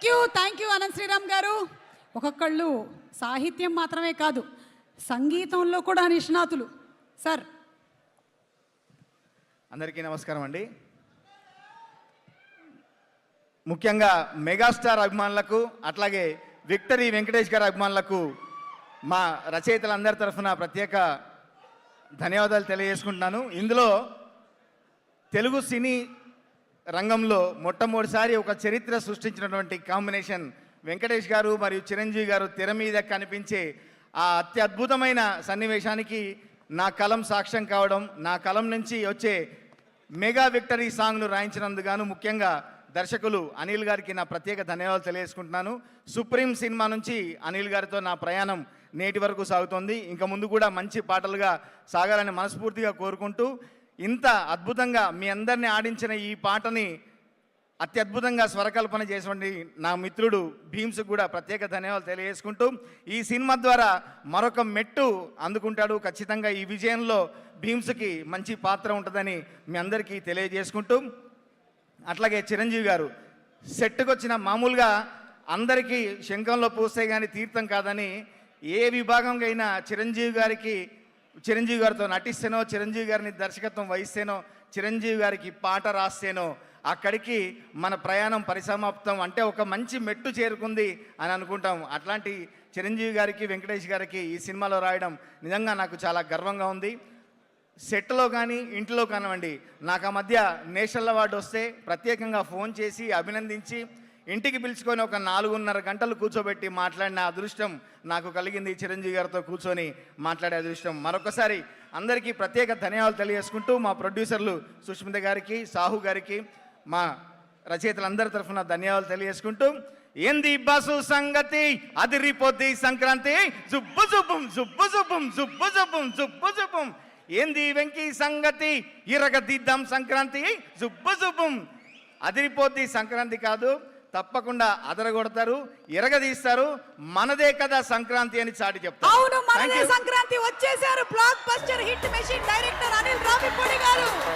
Thank you Anant Sriram గారు. ఒక్కొక్కళ్ళు సాహిత్యం మాత్రమే కాదు, సంగీతంలో కూడా నిష్ణాతులు. సార్, అందరికీ నమస్కారం అండి. ముఖ్యంగా మెగాస్టార్ అభిమానులకు, అట్లాగే విక్టరీ వెంకటేష్ గారి అభిమానులకు మా రచయితలందరి తరఫున ప్రత్యేక ధన్యవాదాలు తెలియజేసుకుంటున్నాను. ఇందులో తెలుగు సినీ రంగంలో మొట్టమొదటిసారి ఒక చరిత్ర సృష్టించినటువంటి కాంబినేషన్ వెంకటేష్ గారు మరియు చిరంజీవి గారు తెర మీద కనిపించే ఆ అత్యద్భుతమైన సన్నివేశానికి నా కలం సాక్ష్యం కావడం, నా కలం నుంచి వచ్చే మెగా విక్టరీ సాంగ్ను రాయించినందుకు ముఖ్యంగా దర్శకులు అనిల్ గారికి నా ప్రత్యేక ధన్యవాదాలు తెలియజేసుకుంటున్నాను. సుప్రీం సినిమా నుంచి అనిల్ గారితో నా ప్రయాణం నేటి వరకు సాగుతోంది. ఇంకా ముందు కూడా మంచి పాటలుగా సాగాలని మనస్ఫూర్తిగా కోరుకుంటూ, ఇంత అద్భుతంగా మీ అందరినీ ఆడించిన ఈ పాటని అత్యద్భుతంగా స్వరకల్పన చేసినటువంటి నా మిత్రుడు భీమ్స్కి కూడా ప్రత్యేక ధన్యవాదాలు తెలియజేసుకుంటూ, ఈ సినిమా ద్వారా మరొక మెట్టు అందుకుంటాడు. ఖచ్చితంగా ఈ విజయంలో భీమ్స్కి మంచి పాత్ర ఉంటుందని మీ అందరికీ తెలియజేసుకుంటూ, అట్లాగే చిరంజీవి గారు సెట్కి వచ్చిన మామూలుగా అందరికీ శంఖంలో పూస్తే కానీ తీర్థం కాదని, ఏ విభాగంగా అయినా చిరంజీవి గారితో నటిస్తేనో, చిరంజీవి గారిని దర్శకత్వం వహిస్తేనో, చిరంజీవి గారికి పాట రాస్తేనో అక్కడికి మన ప్రయాణం పరిసమాప్తం, అంటే ఒక మంచి మెట్టు చేరుకుంది అని అనుకుంటాం. అట్లాంటి చిరంజీవి గారికి, వెంకటేష్ గారికి ఈ సినిమాలో రాయడం నిజంగా నాకు చాలా గర్వంగా ఉంది. సెట్లో కానీ ఇంట్లో కానివ్వండి, నాకు ఆ మధ్య నేషనల్ అవార్డు వస్తే ప్రత్యేకంగా ఫోన్ చేసి అభినందించి ఇంటికి పిలుచుకొని ఒక 4.5 గంటలు కూర్చోబెట్టి మాట్లాడిన అదృష్టం నాకు కలిగింది. చిరంజీవి గారితో కూర్చొని మాట్లాడే అదృష్టం. మరొకసారి అందరికీ ప్రత్యేక ధన్యవాదాలు తెలియజేసుకుంటూ, మా ప్రొడ్యూసర్లు సుష్మిత గారికి, సాహు గారికి, మా రచయితలందరి తరఫున ధన్యవాదాలు తెలియజేసుకుంటూ, ఏంది బస్సు సంగతి అదిరిపోద్ది సంక్రాంతి, జుబ్బు జుబ్బుం జుబ్బు జుబ్బుం జుబ్బు జుబ్బుం జుబ్బు జుబ్బుం, ఏంది వెంకీ సంగతి ఇరగదిద్దాం సంక్రాంతి, జుబ్బు జుబ్బుం. అదిరిపోద్ది సంక్రాంతి కాదు, తప్పకుండా అదరగొడతారు, ఎరగదీస్తారు. మనదే కదా సంక్రాంతి అని చాటి చెప్తారు. అవును, మనదే సంక్రాంతి. వచ్చేసారు block buster hit machine director Anil Ravipudi గారు.